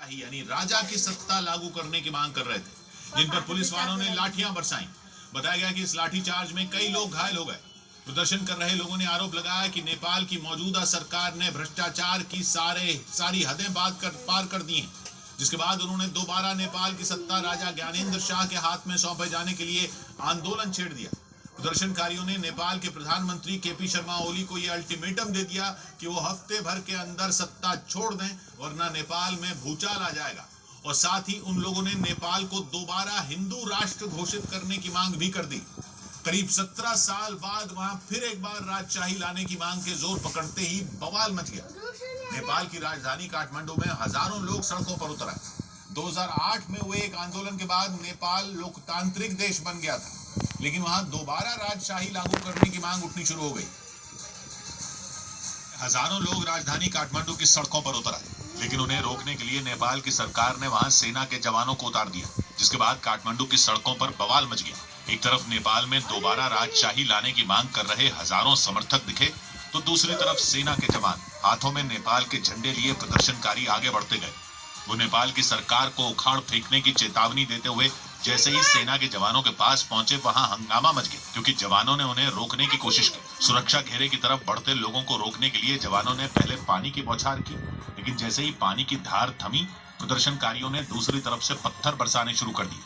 राजशाही यानी राजा की सत्ता लागू करने की मांग कर रहे थे, जिन पर पुलिस वालों ने लाठियां बरसाई। बताया गया कि इस लाठीचार्ज में कई लोग घायल हो गए। प्रदर्शन कर रहे लोगों ने आरोप लगाया कि नेपाल की मौजूदा सरकार ने भ्रष्टाचार की सारी हदें पार कर दी हैं, जिसके बाद उन्होंने दोबारा नेपाल की सत्ता राजा ज्ञानेंद्र शाह के हाथ में सौंपे जाने के लिए आंदोलन छेड़ दिया। प्रदर्शनकारियों ने नेपाल के प्रधानमंत्री केपी शर्मा ओली को यह अल्टीमेटम दे दिया कि वो हफ्ते भर के अंदर सत्ता छोड़ दें, वरना नेपाल में भूचाल आ जाएगा। और साथ ही उन लोगों ने नेपाल को दोबारा हिंदू राष्ट्र घोषित करने की मांग भी कर दी। करीब 17 साल बाद वहां फिर एक बार राजशाही लाने की मांग के जोर पकड़ते ही बवाल मच गया। नेपाल की राजधानी काठमांडू में हजारों लोग सड़कों पर उतर आए। 2008 में हुए एक आंदोलन के बाद नेपाल लोकतांत्रिक देश बन गया था, लेकिन वहां दोबारा राजशाही लागू करने की मांग उठनी शुरू हो गई। हजारों लोग राजधानी काठमांडू की सड़कों पर उतर आए, लेकिन उन्हें रोकने के लिए नेपाल की सरकार ने वहां सेना के जवानों को उतार दिया, जिसके बाद काठमांडू की सड़कों पर बवाल मच गया। एक तरफ नेपाल में दोबारा राजशाही लाने की मांग कर रहे हजारों समर्थक दिखे, तो दूसरी तरफ सेना के जवान हाथों में नेपाल के झंडे लिए प्रदर्शनकारी आगे बढ़ते गए। वो नेपाल की सरकार को उखाड़ फेंकने की चेतावनी देते हुए जैसे ही सेना के जवानों के पास पहुंचे, वहां हंगामा मच गया, क्योंकि जवानों ने उन्हें रोकने की कोशिश की। सुरक्षा घेरे की तरफ बढ़ते लोगों को रोकने के लिए जवानों ने पहले पानी की बौछार की, लेकिन जैसे ही पानी की धार थमी, प्रदर्शनकारियों ने दूसरी तरफ से पत्थर बरसाने शुरू कर दिए।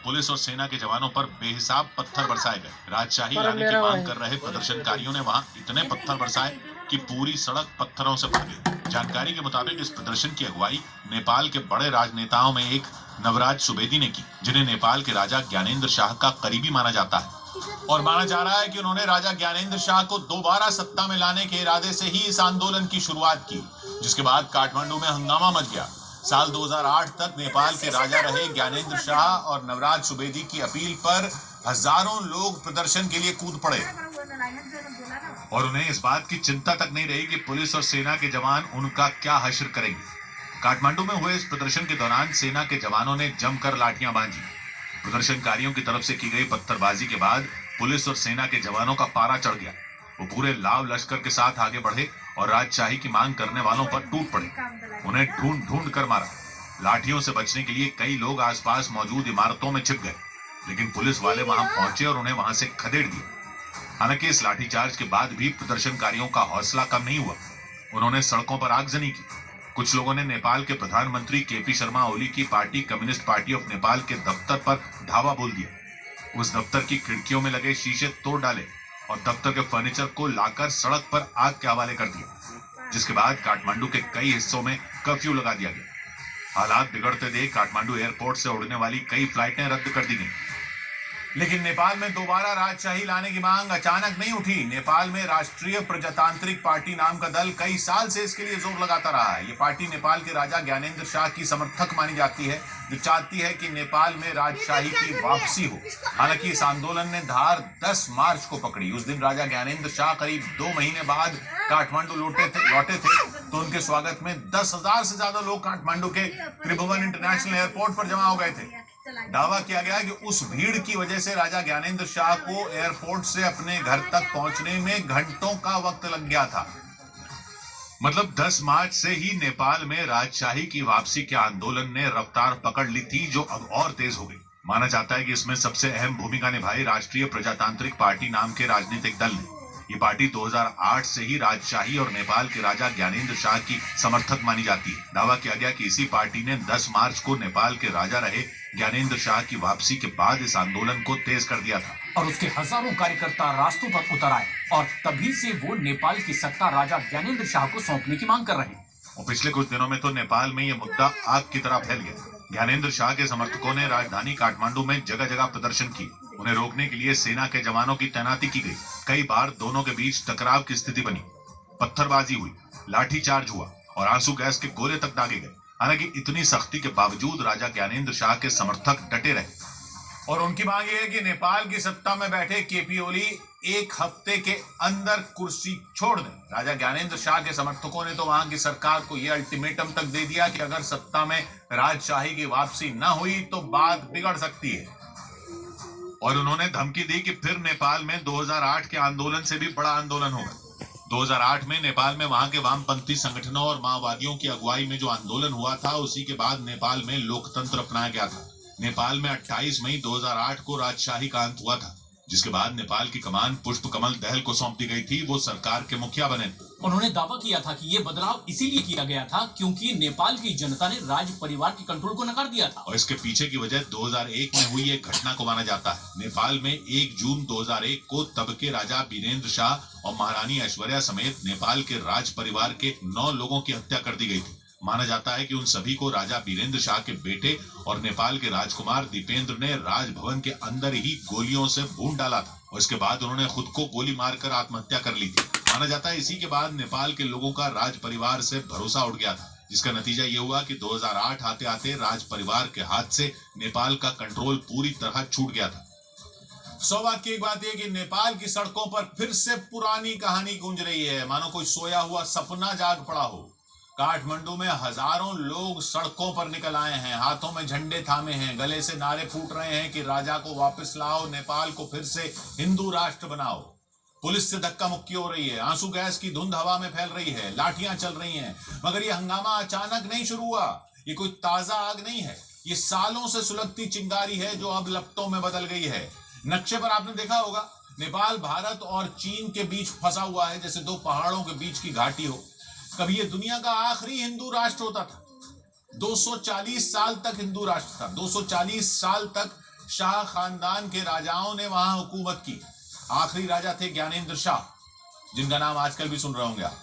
पुलिस और सेना के जवानों पर बेहिसाब पत्थर बरसाए गए। राजशाही लाने की मांग कर रहे प्रदर्शनकारियों ने वहां इतने पत्थर बरसाए कि पूरी सड़क पत्थरों से भर गई। जानकारी के मुताबिक इस प्रदर्शन की अगुवाई नेपाल के बड़े राजनेताओं में एक नवराज सुवेदी ने की, जिन्हें नेपाल के राजा ज्ञानेंद्र शाह का करीबी माना जाता है। और माना जा रहा है कि उन्होंने राजा ज्ञानेंद्र शाह को दोबारा सत्ता में लाने के इरादे से ही इस आंदोलन की शुरुआत की, जिसके बाद काठमांडू में हंगामा मच गया। साल 2008 तक नेपाल के राजा रहे ज्ञानेंद्र शाह और नवराज सुवेदी की अपील पर हजारों लोग प्रदर्शन के लिए कूद पड़े, और उन्हें इस बात की चिंता तक नहीं रही कि पुलिस और सेना के जवान उनका क्या हश्र करेंगे। काठमांडू में हुए इस प्रदर्शन के दौरान सेना के जवानों ने जमकर लाठियां बांधी। प्रदर्शनकारियों की तरफ से की गई पत्थरबाजी के बाद पुलिस और सेना के जवानों का पारा चढ़ गया। वो पूरे लाव लश्कर के साथ आगे बढ़े और राजशाही की मांग करने वालों पर टूट पड़े। उन्हें ढूंढ ढूंढ कर मारा। लाठियों से बचने के लिए कई लोग आसपास मौजूद इमारतों में छिप गए, लेकिन पुलिस वाले वहां पहुंचे और उन्हें वहां से खदेड़ दिया। हालांकि इस लाठीचार्ज के बाद भी प्रदर्शनकारियों का हौसला कम नहीं हुआ। उन्होंने सड़कों पर आगजनी की। कुछ लोगों ने नेपाल के प्रधानमंत्री केपी शर्मा ओली की party communist party of Nepal के दफ्तर पर धावा बोल दिया। उस दफ्तर की खिड़कियों में लगे शीशे तोड़ डाले और दफ्तर के फर्नीचर को लाकर सड़क पर आग के हवाले कर दिया, जिसके बाद काठमांडू के कई हिस्सों में कर्फ्यू लगा दिया गया। हालात बिगड़ते देख काठमांडू एयरपोर्ट से उड़ने वाली कई फ्लाइटें रद्द कर दी गई। लेकिन नेपाल में दोबारा राजशाही लाने की मांग अचानक नहीं उठी। नेपाल में राष्ट्रीय प्रजातांत्रिक पार्टी नाम का दल कई साल से इसके लिए जोर लगाता रहा है। ये पार्टी नेपाल के राजा ज्ञानेंद्र शाह की समर्थक मानी जाती है, जो चाहती है कि नेपाल में राजशाही की वापसी हो। हालांकि इस आंदोलन ने धार 10 मार्च को पकड़ी। उस दिन राजा ज्ञानेंद्र शाह करीब 2 महीने बाद काठमांडू लौटे थे, तो उनके स्वागत में 10,000 से ज्यादा लोग काठमांडू के त्रिभुवन इंटरनेशनल एयरपोर्ट पर जमा हो गए थे। दावा किया गया कि उस भीड़ की वजह से राजा ज्ञानेंद्र शाह को एयरपोर्ट से अपने घर तक पहुंचने में घंटों का वक्त लग गया था। मतलब 10 मार्च से ही नेपाल में राजशाही की वापसी के आंदोलन ने रफ्तार पकड़ ली थी, जो अब और तेज हो गई। माना जाता है कि इसमें सबसे अहम भूमिका निभाई राष्ट्रीय प्रजातांत्रिक पार्टी नाम के राजनीतिक दल ने। ये पार्टी 2008 से ही राजशाही और नेपाल के राजा ज्ञानेंद्र शाह की समर्थक मानी जाती है। दावा किया गया कि इसी पार्टी ने 10 मार्च को नेपाल के राजा रहे ज्ञानेंद्र शाह की वापसी के बाद इस आंदोलन को तेज कर दिया था, और उसके हजारों कार्यकर्ता रास्तों पर उतर आए, और तभी से वो नेपाल की सत्ता राजा ज्ञानेंद्र शाह को सौंपने की मांग कर रहे हैं। और पिछले कुछ दिनों में तो नेपाल में ये मुद्दा आग की तरह फैल गया। ज्ञानेंद्र शाह के समर्थकों ने राजधानी काठमांडू में जगह जगह प्रदर्शन किए। उन्हें रोकने के लिए सेना के जवानों की तैनाती की गई। कई बार दोनों के बीच टकराव की स्थिति बनी, पत्थरबाजी हुई, लाठीचार्ज हुआ और आंसू गैस के गोले तक दागे गए। हालांकि इतनी सख्ती के बावजूद राजा ज्ञानेंद्र शाह के समर्थक डटे रहे, और उनकी मांग ये है कि नेपाल की सत्ता में बैठे केपी ओली 1 हफ्ते के अंदर कुर्सी छोड़ दें। राजा ज्ञानेंद्र शाह के समर्थकों ने तो वहां की सरकार को यह अल्टीमेटम तक दे दिया कि अगर सत्ता में राजशाही की वापसी न हुई तो बात बिगड़ सकती है, और उन्होंने धमकी दी कि फिर नेपाल में 2008 के आंदोलन से भी बड़ा आंदोलन होगा। 2008 में नेपाल में वहां के वामपंथी संगठनों और माओवादियों की अगुवाई में जो आंदोलन हुआ था, उसी के बाद नेपाल में लोकतंत्र अपनाया गया था। नेपाल में 28 मई 2008 को राजशाही का अंत हुआ था, जिसके बाद नेपाल की कमान पुष्प कमल दहल को सौंप दी गई थी। वो सरकार के मुखिया बने। उन्होंने दावा किया था कि ये बदलाव इसीलिए किया गया था क्योंकि नेपाल की जनता ने राज परिवार के कंट्रोल को नकार दिया था। और इसके पीछे की वजह 2001 में हुई एक घटना को माना जाता है। नेपाल में 1 जून 2001 को तब के राजा वीरेंद्र शाह और महारानी ऐश्वर्या समेत नेपाल के राज परिवार के 9 लोगों की हत्या कर दी गई थी। माना जाता है कि उन सभी को राजा वीरेंद्र शाह के बेटे और नेपाल के राजकुमार दीपेंद्र ने राजभवन के अंदर ही गोलियों से भून डाला था और इसके बाद उन्होंने खुद को गोली मारकर आत्महत्या कर ली थी। माना जाता है इसी के बाद नेपाल के लोगों का राज परिवार से भरोसा उठ गया था, जिसका नतीजा ये हुआ कि 2008 आते आते राज परिवार के हाथ से नेपाल का कंट्रोल पूरी तरह छूट गया था। सौभाग्य की एक बात यह कि नेपाल की सड़कों पर फिर से पुरानी कहानी गूंज रही है, मानो कोई सोया हुआ सपना जाग पड़ा हो। काठमांडू में हजारों लोग सड़कों पर निकल आए हैं, हाथों में झंडे थामे हैं, गले से नारे फूट रहे हैं कि राजा को वापस लाओ, नेपाल को फिर से हिंदू राष्ट्र बनाओ। पुलिस से धक्का मुक्की हो रही है, आंसू गैस की धुंध हवा में फैल रही है, लाठियां चल रही हैं। मगर यह हंगामा अचानक नहीं शुरू हुआ, ये कोई ताजा आग नहीं है, ये सालों से सुलगती चिंगारी है जो अब लपटों में बदल गई है। नक्शे पर आपने देखा होगा, नेपाल भारत और चीन के बीच फंसा हुआ है, जैसे 2 पहाड़ों के बीच की घाटी हो। कभी ये दुनिया का आखिरी हिंदू राष्ट्र होता था। 240 साल तक हिंदू राष्ट्र था। 240 साल तक शाह खानदान के राजाओं ने वहां हुकूमत की। आखिरी राजा थे ज्ञानेंद्र शाह, जिनका नाम आजकल भी सुन रहे होंगे आप।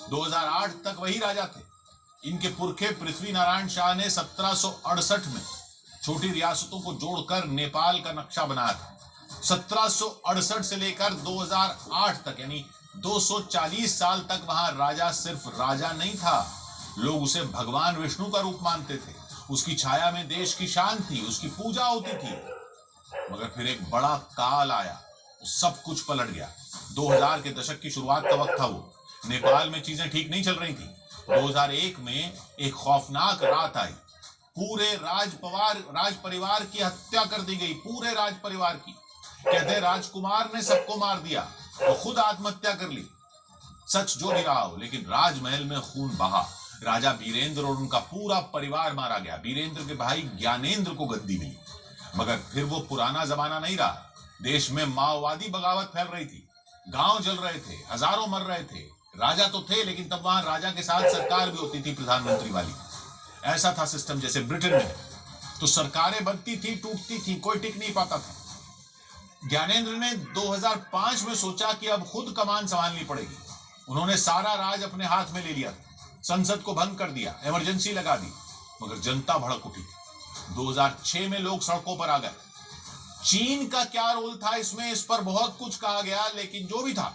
2008 तक वही राजा थे। इनके पुरखे पृथ्वी नारायण शाह ने 1768 में छोटी रियासतों को जोड़कर नेपाल का नक्शा बनाया था। 1768 से लेकर 2008 तक यानी 240 साल तक वहां राजा सिर्फ राजा नहीं था, लोग उसे भगवान विष्णु का रूप मानते थे। उसकी छाया में देश की शान थी, उसकी पूजा होती थी। मगर फिर एक बड़ा काल आया, सब कुछ पलट गया। 2000 के दशक की शुरुआत का वक्त था वो। नेपाल में चीजें ठीक नहीं चल रही थी। 2001 में एक खौफनाक रात आई। पूरे राज परिवार की हत्या कर दी गई, पूरे राज परिवार की। कहते राजकुमार ने सबको मार दिया और खुद आत्महत्या कर ली। सच जो भी रहा हो, लेकिन राजमहल में खून बहा। राजा वीरेंद्र और उनका पूरा परिवार मारा गया। वीरेंद्र के भाई ज्ञानेंद्र को गद्दी मिली। मगर फिर वो पुराना जमाना नहीं रहा। देश में माओवादी बगावत फैल रही थी, गांव जल रहे थे, हजारों मर रहे थे। राजा तो थे, लेकिन तब वहां राजा के साथ सरकार भी होती थी, प्रधानमंत्री वाली। ऐसा था सिस्टम जैसे ब्रिटेन में। तो सरकारें बनती थी, टूटती थी, कोई टिक नहीं पाता था। ज्ञानेंद्र ने 2005 में सोचा कि अब खुद कमान संभालनी पड़ेगी। उन्होंने सारा राज अपने हाथ में ले लिया, संसद को भंग कर दिया, इमरजेंसी लगा दी। मगर जनता भड़क उठी। 2006 में लोग सड़कों पर आ गए। चीन का क्या रोल था इसमें, इस पर बहुत कुछ कहा गया, लेकिन जो भी था,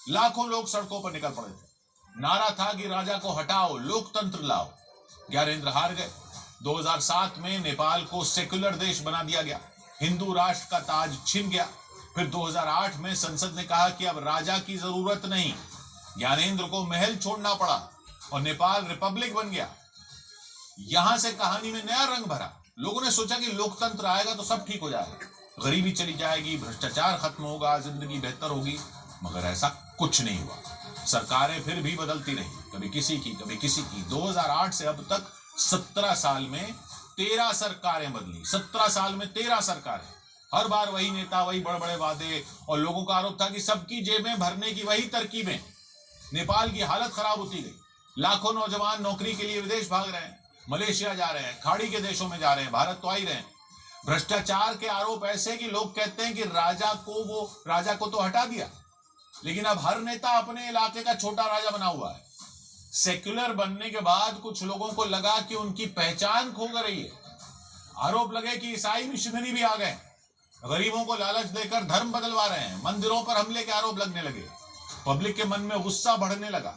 लाखों लोग सड़कों पर निकल पड़े थे। नारा था कि राजा को हटाओ, लोकतंत्र लाओ। ज्ञानेंद्र हार गए। 2007 में नेपाल को सेक्युलर देश बना दिया गया, हिंदू राष्ट्र का ताज छिन गया। फिर 2008 में संसद ने कहा कि अब राजा की जरूरत नहीं। ज्ञानेंद्र को महल छोड़ना पड़ा और नेपाल रिपब्लिक बन गया। यहां से कहानी में नया रंग भरा। लोगों ने सोचा कि लोकतंत्र आएगा तो सब ठीक हो जाएगा, गरीबी चली जाएगी, भ्रष्टाचार खत्म होगा, जिंदगी बेहतर होगी। मगर ऐसा कुछ नहीं हुआ। सरकारें फिर भी बदलती रही, कभी किसी की, कभी किसी की। 2008 से अब तक 17 साल में 13 सरकारें बदली। 17 साल में 13 सरकारें। हर बार वही नेता, वही बड़े बड़े वादे, और लोगों का आरोप था कि सबकी जेबें भरने की वही तरकीबें। नेपाल की हालत खराब होती गई। लाखों नौजवान नौकरी के लिए विदेश भाग रहे हैं, मलेशिया जा रहे हैं, खाड़ी के देशों में जा रहे हैं, भारत तो आ ही रहे हैं। भ्रष्टाचार के आरोप ऐसे कि लोग कहते हैं कि राजा को तो हटा दिया, लेकिन अब हर नेता अपने इलाके का छोटा राजा बना हुआ है। सेक्युलर बनने के बाद कुछ लोगों को लगा कि उनकी पहचान खो रही है। आरोप लगे कि ईसाई मिशनरी भी आ गए, गरीबों को लालच देकर धर्म बदलवा रहे हैं। मंदिरों पर हमले के आरोप लगने लगे। पब्लिक के मन में गुस्सा बढ़ने लगा।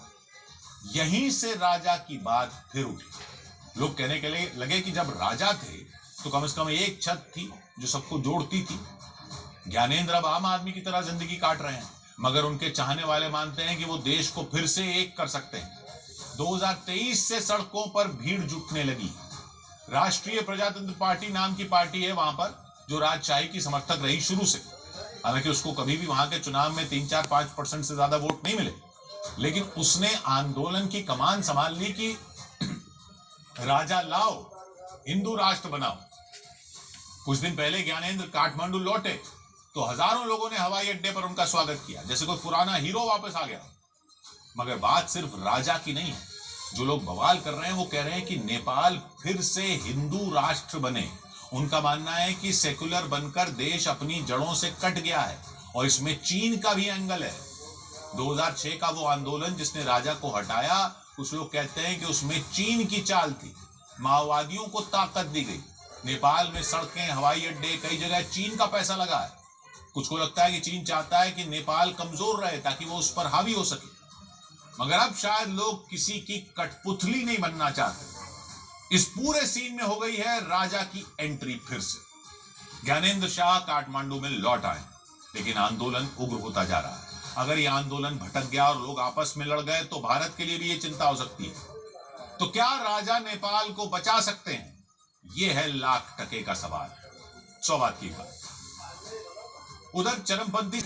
यहीं से राजा की बात फिर उठी। लोग कहने के लिए लगे कि जब राजा थे तो कम से कम एक छत थी जो सबको जोड़ती थी। ज्ञानेंद्र अब आम आदमी की तरह जिंदगी काट रहे हैं, मगर उनके चाहने वाले मानते हैं कि वो देश को फिर से एक कर सकते हैं। 2023 से सड़कों पर भीड़ जुटने लगी। राष्ट्रीय प्रजातंत्र पार्टी नाम की पार्टी है वहां पर, जो राजशाही की समर्थक रही शुरू से। हालांकि उसको कभी भी वहां के चुनाव में 3-4-5% से ज्यादा वोट नहीं मिले, लेकिन उसने आंदोलन की कमान संभाल ली कि राजा लाओ, हिंदू राष्ट्र बनाओ। कुछ दिन पहले ज्ञानेंद्र काठमांडू लौटे तो हजारों लोगों ने हवाई अड्डे पर उनका स्वागत किया, जैसे कोई पुराना हीरो वापस आ गया। मगर बात सिर्फ राजा की नहीं है। जो लोग बवाल कर रहे हैं वो कह रहे हैं कि नेपाल फिर से हिंदू राष्ट्र बने। उनका मानना है कि सेकुलर बनकर देश अपनी जड़ों से कट गया है और इसमें चीन का भी एंगल है। 2006 का वो आंदोलन जिसने राजा को हटाया, कुछ लोग कहते हैं कि उसमें चीन की चाल थी। माओवादियों को ताकत दी गई। नेपाल में सड़कें, हवाई अड्डे, कई जगह चीन का पैसा लगा है। कुछ को लगता है कि चीन चाहता है कि नेपाल कमजोर रहे ताकि वो उस पर हावी हो सके। मगर अब शायद लोग किसी की कठपुतली नहीं बनना चाहते। इस पूरे सीन में हो गई है राजा की एंट्री फिर से। ज्ञानेंद्र शाह काठमांडू में लौट आए, लेकिन आंदोलन उग्र होता जा रहा है। अगर ये आंदोलन भटक गया और लोग आपस में लड़ गए तो भारत के लिए भी ये चिंता हो सकती है। तो क्या राजा नेपाल को बचा सकते हैं? ये है लाख टके का सवाल। 100 बात की बात। उधर चरमपंथी